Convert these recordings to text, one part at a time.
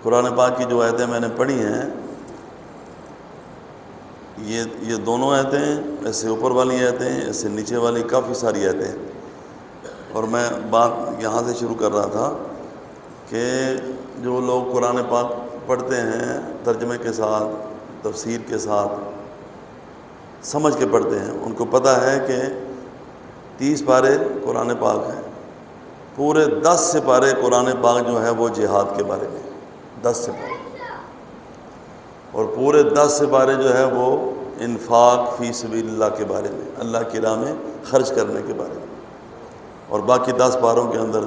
قرآن پاک کی جو آیتیں میں نے پڑھی ہیں یہ دونوں آیتیں، اس سے اوپر والی آیتیں، اس سے نیچے والی کافی ساری آیتیں ہیں۔ اور میں بات یہاں سے شروع کر رہا تھا کہ جو لوگ قرآن پاک پڑھتے ہیں ترجمے کے ساتھ، تفسیر کے ساتھ سمجھ کے پڑھتے ہیں، ان کو پتہ ہے کہ 30 پارے قرآن پاک ہیں، پورے 10 سپارے قرآن پاک جو ہے وہ جہاد کے بارے میں، 10 سپارے، اور پورے 10 سپارے جو ہے وہ انفاق فی سبیل اللہ کے بارے میں، اللہ کی راہ میں خرچ کرنے کے بارے میں، اور باقی 10 پاروں کے اندر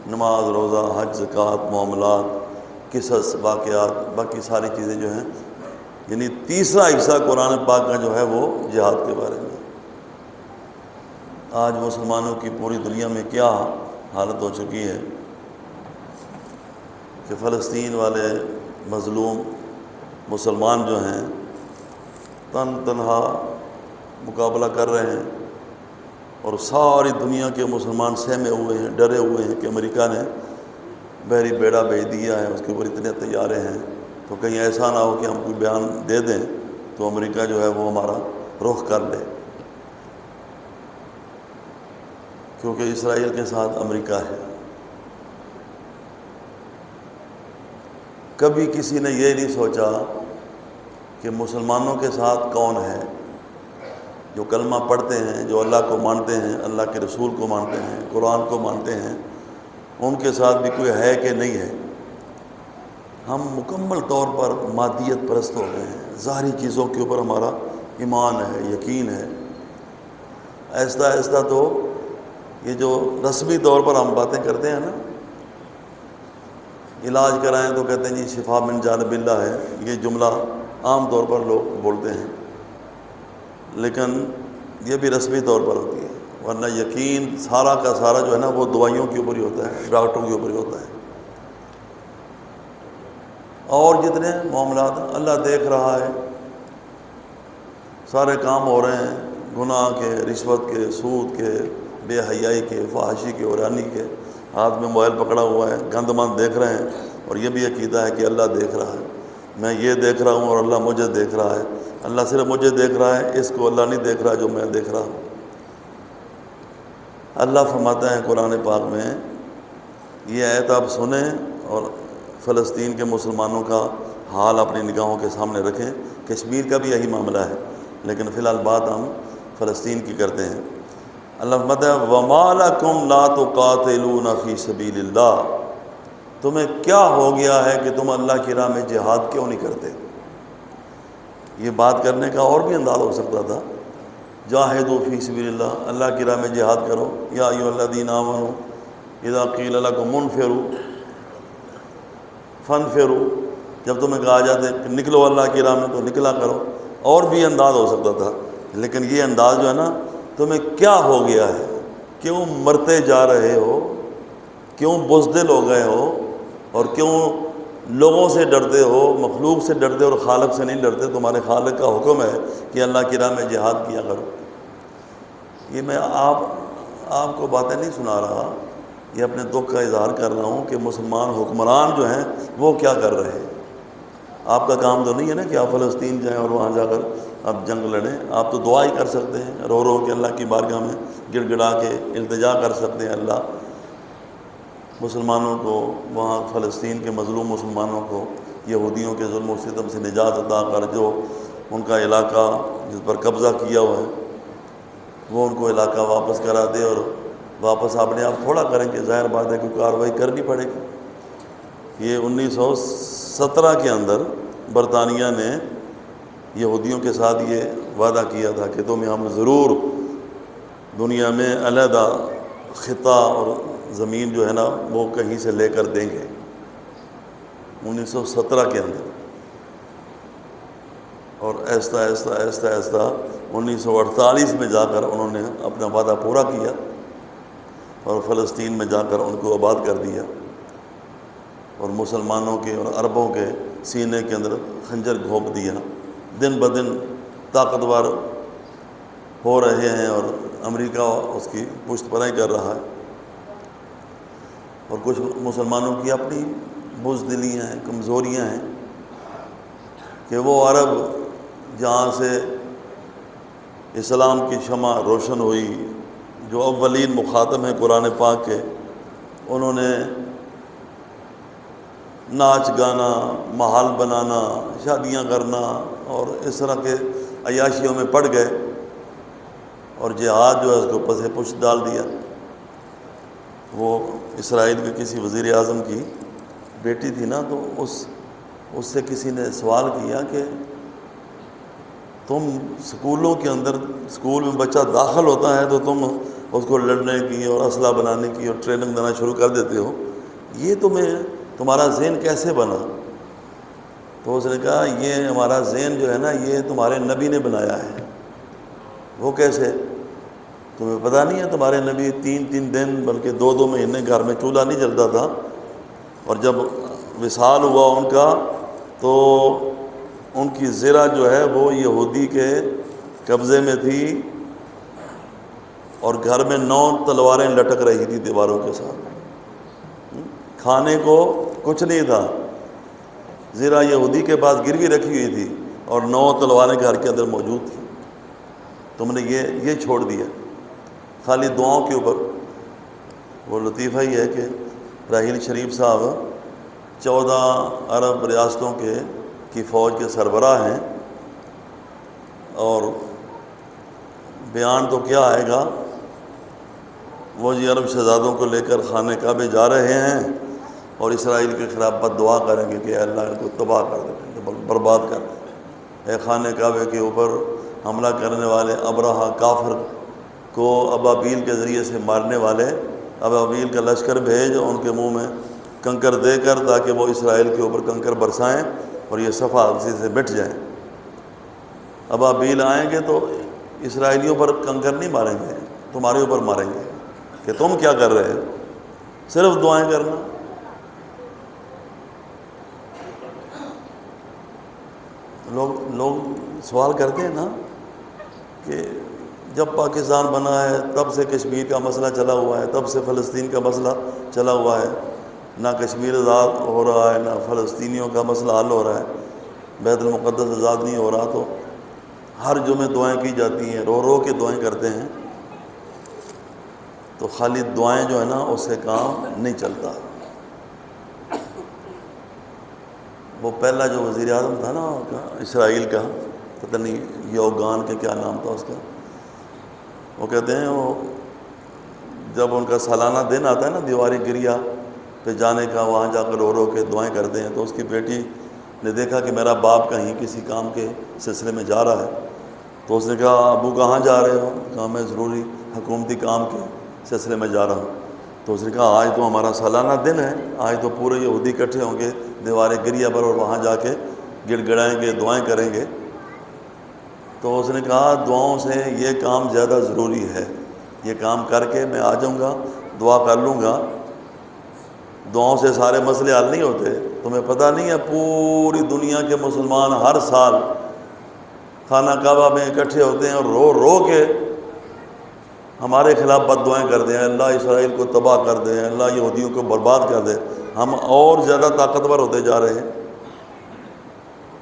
نماز، روزہ، حج، زکوٰۃ، معاملات، قصص، واقعات، باقی ساری چیزیں جو ہیں، یعنی تیسرا حصہ قرآن پاک کا جو ہے وہ جہاد کے بارے میں۔ آج مسلمانوں کی پوری دنیا میں کیا حالت ہو چکی ہے کہ فلسطین والے مظلوم مسلمان جو ہیں تنہا مقابلہ کر رہے ہیں، اور ساری دنیا کے مسلمان سہمے ہوئے ہیں، ڈرے ہوئے ہیں کہ امریکہ نے بحری بیڑا بھیج دیا ہے، اس کے اوپر اتنے طیارے ہیں، تو کہیں ایسا نہ ہو کہ ہم کوئی بیان دے دیں تو امریکہ جو ہے وہ ہمارا رخ کر لے، کیونکہ اسرائیل کے ساتھ امریکہ ہے۔ کبھی کسی نے یہ نہیں سوچا کہ مسلمانوں کے ساتھ کون ہے، جو کلمہ پڑھتے ہیں، جو اللہ کو مانتے ہیں، اللہ کے رسول کو مانتے ہیں، قرآن کو مانتے ہیں، ان کے ساتھ بھی کوئی ہے کہ نہیں ہے۔ ہم مکمل طور پر مادیت پرست ہو گئے ہیں، ظاہری چیزوں کے اوپر ہمارا ایمان ہے، یقین ہے۔ آہستہ آہستہ تو یہ جو رسمی طور پر ہم باتیں کرتے ہیں نا، علاج کرائیں تو کہتے ہیں جی شفا من جانب اللہ ہے، یہ جملہ عام طور پر لوگ بولتے ہیں، لیکن یہ بھی رسمی طور پر ہوتی ہے، ورنہ یقین سارا کا سارا جو ہے نا وہ دوائیوں کے اوپر ہی ہوتا ہے، ڈاکٹروں کے اوپر ہی ہوتا ہے۔ اور جتنے معاملات اللہ دیکھ رہا ہے، سارے کام ہو رہے ہیں، گناہ کے، رشوت کے، سود کے، بے حیائی کے، فحاشی کے، عریانی کے، ہاتھ میں موبائل پکڑا ہوا ہے، گند مند دیکھ رہے ہیں، اور یہ بھی عقیدہ ہے کہ اللہ دیکھ رہا ہے، میں یہ دیکھ رہا ہوں اور اللہ مجھے دیکھ رہا ہے، اللہ صرف مجھے دیکھ رہا ہے، اس کو اللہ نہیں دیکھ رہا جو میں دیکھ رہا ہوں۔ اللہ فرماتا ہے قرآن پاک میں، یہ آیت آپ سنیں اور فلسطین کے مسلمانوں کا حال اپنی نگاہوں کے سامنے رکھیں۔ کشمیر کا بھی یہی معاملہ ہے، لیکن فی الحال بات ہم فلسطین کی کرتے ہیں۔ اللہ فرماتا ہے وَمَا لَكُمْ لَا تُقَاتِلُونَ فِي سَبِيلِ اللَّهِ، تمہیں کیا ہو گیا ہے کہ تم اللہ کی راہ میں جہاد کیوں نہیں کرتے؟ یہ بات کرنے کا اور بھی انداز ہو سکتا تھا، جاہدوا فی سبیل اللہ، اللہ کی راہ میں جہاد کرو، یا ایھا الذین آمنوا اذا قیل لکم انفروا فانفروا، جب تمہیں کہا جاتا ہے کہ نکلو اللہ کی راہ میں تو نکلا کرو، اور بھی انداز ہو سکتا تھا، لیکن یہ انداز جو ہے نا، تمہیں کیا ہو گیا ہے، کیوں مرتے جا رہے ہو، کیوں بزدل ہو گئے ہو، اور کیوں لوگوں سے ڈرتے ہو، مخلوق سے ڈرتے اور خالق سے نہیں ڈرتے؟ تمہارے خالق کا حکم ہے کہ اللہ کی راہ میں جہاد کیا کرو۔ یہ میں آپ کو باتیں نہیں سنا رہا، یہ اپنے دکھ کا اظہار کر رہا ہوں کہ مسلمان حکمران جو ہیں وہ کیا کر رہے ہیں۔ آپ کا کام تو نہیں ہے نا کہ آپ فلسطین جائیں اور وہاں جا کر آپ جنگ لڑیں، آپ تو دعا ہی کر سکتے ہیں، رو رو کے اللہ کی بارگاہ میں گڑ گڑا کے التجا کر سکتے ہیں، اللہ مسلمانوں کو، وہاں فلسطین کے مظلوم مسلمانوں کو یہودیوں کے ظلم و ستم سے نجات عطا کر، جو ان کا علاقہ جس پر قبضہ کیا ہوا ہے وہ ان کو علاقہ واپس کرا دے، اور واپس اپنے آپ تھوڑا کریں کہ ظاہر بات ہے کہ کارروائی کرنی پڑے گی۔ یہ 1917 کے اندر برطانیہ نے یہودیوں کے ساتھ یہ وعدہ کیا تھا کہ تمہیں ہم ضرور دنیا میں علیحدہ خطہ اور زمین جو ہے نا وہ کہیں سے لے کر دیں گے، 1917 کے اندر۔ اور آہستہ آہستہ آہستہ آہستہ 1948 میں جا کر انہوں نے اپنا وعدہ پورا کیا اور فلسطین میں جا کر ان کو آباد کر دیا، اور مسلمانوں کے اور عربوں کے سینے کے اندر خنجر گھونپ دیا۔ دن بدن طاقتور ہو رہے ہیں، اور امریکہ اس کی پشت پناہی کر رہا ہے، اور کچھ مسلمانوں کی اپنی بزدلیاں ہیں، کمزوریاں ہیں کہ وہ عرب جہاں سے اسلام کی شمع روشن ہوئی، جو اولین مخاطب ہیں قرآن پاک کے، انہوں نے ناچ گانا، محل بنانا، شادیاں کرنا اور اس طرح کے عیاشیوں میں پڑ گئے، اور جہاد جو ہے اس کو پسے پشت ڈال دیا۔ وہ اسرائیل کے کسی وزیر اعظم کی بیٹی تھی نا، تو اس سے کسی نے سوال کیا کہ تم اسکولوں کے اندر، اسکول میں بچہ داخل ہوتا ہے تو تم اس کو لڑنے کی اور اسلحہ بنانے کی اور ٹریننگ دینا شروع کر دیتے ہو، یہ تمہارا ذہن کیسے بنا؟ تو اس نے کہا یہ ہمارا ذہن جو ہے نا، یہ تمہارے نبی نے بنایا ہے۔ وہ کیسے؟ تمہیں پتہ نہیں ہے تمہارے نبی 3 دن بلکہ 2 مہینے گھر میں چولہا نہیں جلتا تھا، اور جب وصال ہوا ان کا تو ان کی زرہ جو ہے وہ یہودی کے قبضے میں تھی، اور گھر میں 9 تلواریں لٹک رہی تھی دیواروں کے ساتھ، کھانے کو کچھ نہیں تھا، زرہ یہودی کے پاس گروی رکھی ہوئی تھی اور 9 تلواریں گھر کے اندر موجود تھیں۔ تم نے یہ چھوڑ دیا خالی دعاؤں کے اوپر۔ وہ لطیفہ ہی ہے کہ راحیل شریف صاحب 14 عرب ریاستوں کی فوج کے سربراہ ہیں، اور بیان تو کیا آئے گا، وہ جی عرب شہزادوں کو لے کر خانہ کعبہ جا رہے ہیں اور اسرائیل کے خلاف بد دعا کریں گے کہ اللہ ان کو تباہ کر دے، برباد کر دے۔ اے خانہ کعبہ کے اوپر حملہ کرنے والے ابرہہ کافر کو ابابیل کے ذریعے سے مارنے والے، ابابیل کا لشکر بھیج ان کے منہ میں کنکر دے کر، تاکہ وہ اسرائیل کے اوپر کنکر برسائیں اور یہ صفحہ اسی سے مٹ جائیں۔ ابابیل آئیں گے تو اسرائیلیوں پر کنکر نہیں ماریں گے، تمہارے اوپر ماریں گے کہ تم کیا کر رہے ہو، صرف دعائیں کرنا۔ لوگ سوال کرتے ہیں نا کہ جب پاکستان بنا ہے تب سے کشمیر کا مسئلہ چلا ہوا ہے، تب سے فلسطین کا مسئلہ چلا ہوا ہے، نہ کشمیر آزاد ہو رہا ہے، نہ فلسطینیوں کا مسئلہ حل ہو رہا ہے، بیت المقدس آزاد نہیں ہو رہا، تو ہر جمعے دعائیں کی جاتی ہیں، رو رو کے دعائیں کرتے ہیں، تو خالی دعائیں جو ہے نا اس سے کام نہیں چلتا۔ وہ پہلا جو وزیر اعظم تھا نا اسرائیل کا، پتہ نہیں یوگان کے کیا نام تھا اس کا، وہ کہتے ہیں وہ جب ان کا سالانہ دن آتا ہے نا دیواری گریا پہ جانے کا، وہاں جا کر رو رو کے دعائیں کرتے ہیں، تو اس کی بیٹی نے دیکھا کہ میرا باپ کہیں کسی کام کے سلسلے میں جا رہا ہے، تو اس نے کہا ابو کہاں جا رہے ہو؟ کہا میں ضروری حکومتی کام کے سلسلے میں جا رہا ہوں۔ تو اس نے کہا آج تو ہمارا سالانہ دن ہے، آج تو پورے یہودی اکٹھے ہوں گے دیوار گریا پر اور وہاں جا کے گڑ گڑائیں گے، دعائیں کریں گے۔ تو اس نے کہا دعاؤں سے یہ کام زیادہ ضروری ہے، یہ کام کر کے میں آ جاؤں گا، دعا کر لوں گا، دعاؤں سے سارے مسئلے حل نہیں ہوتے۔ تمہیں پتہ نہیں ہے پوری دنیا کے مسلمان ہر سال خانہ کعبہ میں اکٹھے ہوتے ہیں اور رو رو کے ہمارے خلاف بد دعائیں کرتے ہیں، اللہ اسرائیل کو تباہ کر دے، اللہ یہودیوں کو برباد کر دے۔ ہم اور زیادہ طاقتور ہوتے جا رہے ہیں،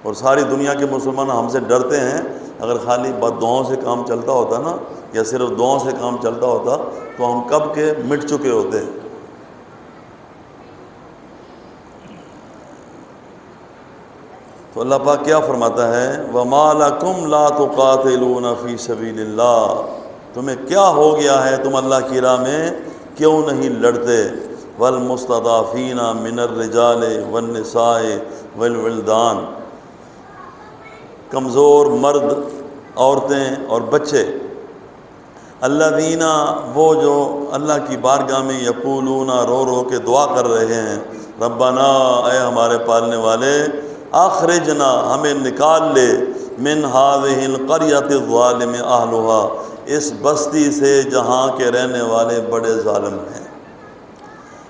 اور ساری دنیا کے مسلمان ہم سے ڈرتے ہیں۔ اگر خالی بد دعاؤں سے کام چلتا ہوتا نا، یا صرف دعاؤں سے کام چلتا ہوتا، تو ہم کب کے مٹ چکے ہوتے۔ تو اللہ پاک کیا فرماتا ہے، وَمَا لَكُمْ لَا تُقَاتِلُونَ فِي سَبِيلِ اللَّهِ، تمہیں کیا ہو گیا ہے، تم اللہ کی راہ میں کیوں نہیں لڑتے؟ وَالْمُسْتَضْعَفِينَ مِنَ الرِّجَالِ وَالنِّسَاءِ وَالْوِلْدَانِ، کمزور مرد، عورتیں اور بچے، الذین، وہ جو اللہ کی بارگاہ میں یقولون، رو رو کے دعا کر رہے ہیں، ربنا، اے ہمارے پالنے والے، اخرجنا، ہمیں نکال لے، من هذه القریۃ الظالم اہلها، اس بستی سے جہاں کے رہنے والے بڑے ظالم ہیں۔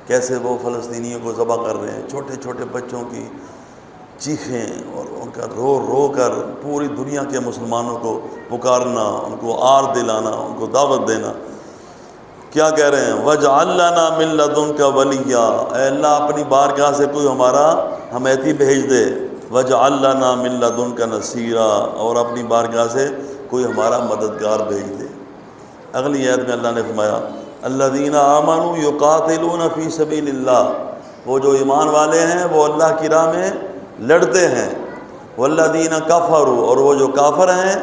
کیسے وہ فلسطینیوں کو ذبح کر رہے ہیں، چھوٹے چھوٹے بچوں کی چیخیں اور ان کا رو رو کر پوری دنیا کے مسلمانوں کو پکارنا، ان کو آر دلانا، ان کو دعوت دینا۔ کیا کہہ رہے ہیں؟ وَاجْعَل لَّنَا مِن لَّدُنْكَ وَلِيًّا، اے اللہ اپنی بارگاہ سے کوئی ہمارا حمایتی بھیج دے، وَاجْعَل لَّنَا مِن لَّدُنْكَ نَصِيرًا، اور اپنی بارگاہ سے کوئی ہمارا مددگار بھیج دے۔ اگلی آیت میں اللہ نے فرمایا الذین آمنوا یقاتلون فی سبیل اللہ، وہ جو ایمان والے ہیں وہ اللہ کی راہ میں لڑتے ہیں، والذین کفروا، اور وہ جو کافر ہیں،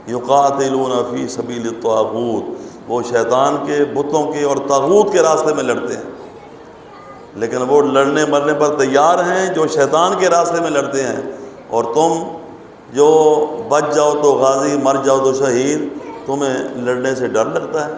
یقاتلون فی سبیل الطاغوت، وہ شیطان کے، بتوں کے اور طاغوت کے راستے میں لڑتے ہیں، لیکن وہ لڑنے مرنے پر تیار ہیں جو شیطان کے راستے میں لڑتے ہیں، اور تم جو بچ جاؤ تو غازی، مر جاؤ تو شہید، تمہیں لڑنے سے ڈر لگتا ہے۔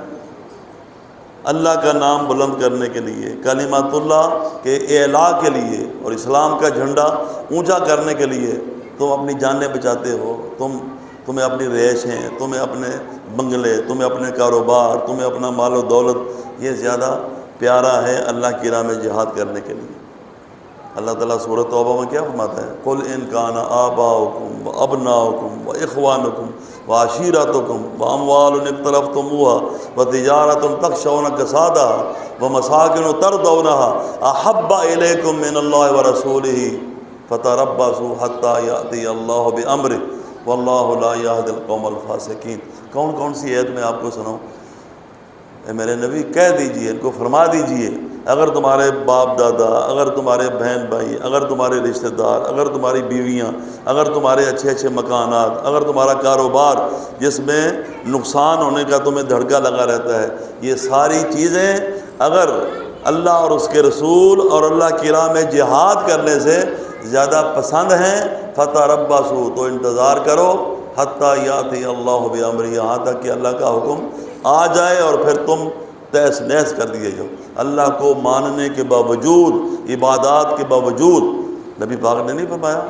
اللہ کا نام بلند کرنے کے لیے، کلمات اللہ کے اعلاء کے لیے اور اسلام کا جھنڈا اونچا کرنے کے لیے تم اپنی جانیں بچاتے ہو، تمہیں اپنی رہائشیں، تمہیں اپنے بنگلے، تمہیں اپنے کاروبار، تمہیں اپنا مال و دولت، یہ زیادہ پیارا ہے اللہ کی راہ میں جہاد کرنے کے لیے۔ اللہ تعالیٰ سورۃ توبہ میں کیا فرماتا ہے؟ قُلْ إِنْ كَانَ آبَاؤُكُمْ وَأَبْنَاؤُكُمْ وَإِخْوَانُكُمْ وَعَشِيرَتُكُمْ وَأَمْوَالٌ اقْتَرَفْتُمُوهَا وَتِجَارَةٌ تَخْشَوْنَ كَسَادَهَا وَمَسَاكِنُ تَرْضَوْنَهَا أَحَبَّ إِلَيْكُم مِّنَ اللَّهِ وَرَسُولِهِ فَتَرَبَّصُوا حَتَّىٰ يَأْتِيَ اللَّهُ بِأَمْرِهِ وَاللَّهُ لَا يَهْدِي الْقَوْمَ الْفَاسِقِينَ۔ کون کون سی آیت میں آپ کو سناؤں؟ اے میرے نبی کہہ دیجئے، ان کو فرما دیجئے، اگر تمہارے باپ دادا، اگر تمہارے بہن بھائی، اگر تمہارے رشتہ دار، اگر تمہاری بیویاں، اگر تمہارے اچھے اچھے مکانات، اگر تمہارا کاروبار جس میں نقصان ہونے کا تمہیں دھڑکا لگا رہتا ہے، یہ ساری چیزیں اگر اللہ اور اس کے رسول اور اللہ کی راہ میں جہاد کرنے سے زیادہ پسند ہیں، فتربصوا، تو انتظار کرو، حتیٰ یاتی اللہ بامرہ، یہاں تک کہ اللہ کا حکم آ جائے اور پھر تم تہس نہس کر دیے جاؤ۔ اللہ کو ماننے کے باوجود، عبادات کے باوجود، نبی پاک نے نہیں فرمایا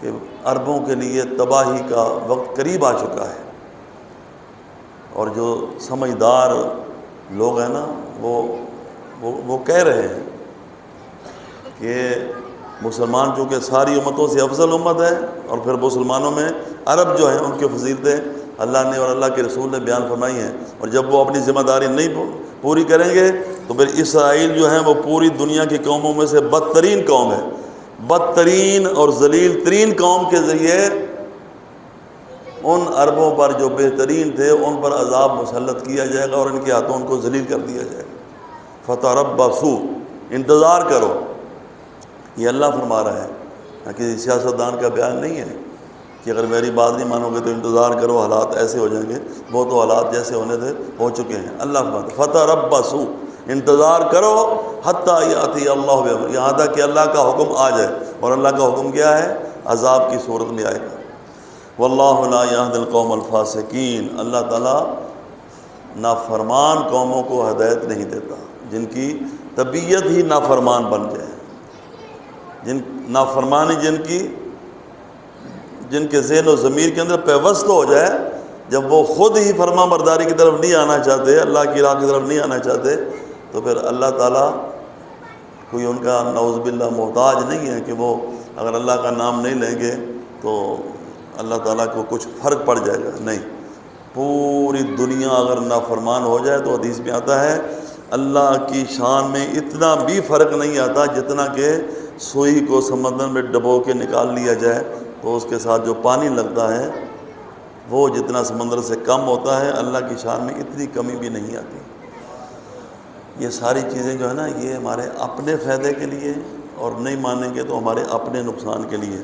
کہ عربوں کے لیے تباہی کا وقت قریب آ چکا ہے، اور جو سمجھدار لوگ ہیں نا وہ کہہ رہے ہیں کہ مسلمان چونکہ ساری امتوں سے افضل امت ہے، اور پھر مسلمانوں میں عرب جو ہیں ان کی فضیلتیں اللہ نے اور اللہ کے رسول نے بیان فرمائی ہیں، اور جب وہ اپنی ذمہ داری نہیں پوری کریں گے تو پھر اسرائیل جو ہیں وہ پوری دنیا کی قوموں میں سے بدترین قوم ہے، بدترین اور ذلیل ترین قوم کے ذریعے ان عربوں پر جو بہترین تھے ان پر عذاب مسلط کیا جائے گا، اور ان کے ہاتھوں ان کو ذلیل کر دیا جائے گا۔ فتربصوا، انتظار کرو، یہ اللہ فرما رہا ہے، کسی سیاستدان کا بیان نہیں ہے کہ اگر میری بات نہیں مانو گے تو انتظار کرو، حالات ایسے ہو جائیں گے، وہ تو حالات جیسے ہونے تھے ہو چکے ہیں۔ اللہ فرماتا ہے فتربصوا، انتظار کرو، حتیٰ یاتی اللہ بامرہ، یہاں تک کہ اللہ کا حکم آ جائے، اور اللہ کا حکم کیا ہے؟ عذاب کی صورت میں آئے گا۔ واللہ لا یہدی القوم الفاسقین، اللہ تعالیٰ نافرمان قوموں کو ہدایت نہیں دیتا، جن کی طبیعت ہی نافرمان بن جائے، نافرمانی جن کے ذہن و ضمیر کے اندر پیوست ہو جائے، جب وہ خود ہی فرما برداری کی طرف نہیں آنا چاہتے، اللہ کی راہ کی طرف نہیں آنا چاہتے، تو پھر اللہ تعالیٰ کوئی ان کا نعوذ باللہ محتاج نہیں ہے کہ وہ اگر اللہ کا نام نہیں لیں گے تو اللہ تعالیٰ کو کچھ فرق پڑ جائے گا، نہیں، پوری دنیا اگر نافرمان ہو جائے تو حدیث میں آتا ہے اللہ کی شان میں اتنا بھی فرق نہیں آتا جتنا کہ سوئی کو سمندر میں ڈبو کے نکال لیا جائے تو اس کے ساتھ جو پانی لگتا ہے وہ جتنا سمندر سے کم ہوتا ہے، اللہ کی شان میں اتنی کمی بھی نہیں آتی۔ یہ ساری چیزیں جو ہے نا یہ ہمارے اپنے فائدے کے لیے، اور نہیں مانیں گے تو ہمارے اپنے نقصان کے لیے۔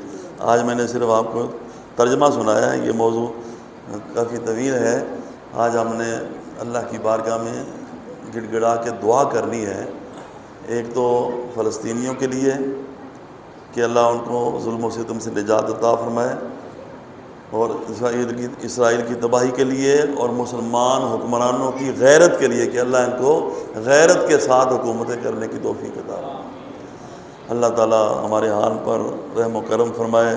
آج میں نے صرف آپ کو ترجمہ سنایا ہے، یہ موضوع کافی طویل ہے۔ آج ہم نے اللہ کی بارگاہ میں گڑ گڑا کے دعا کرنی ہے، ایک تو فلسطینیوں کے لیے کہ اللہ ان کو ظلم و ستم سے نجات عطا فرمائے، اور اسرائیل کی تباہی کے لیے، اور مسلمان حکمرانوں کی غیرت کے لیے کہ اللہ ان کو غیرت کے ساتھ حکومتیں کرنے کی توفیق عطا فرمائے۔ اللہ تعالی ہمارے حال پر رحم و کرم فرمائے،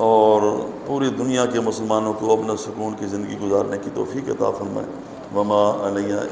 اور پوری دنیا کے مسلمانوں کو اپنا سکون کی زندگی گزارنے کی توفیق عطا فرمائے۔ وما علیہ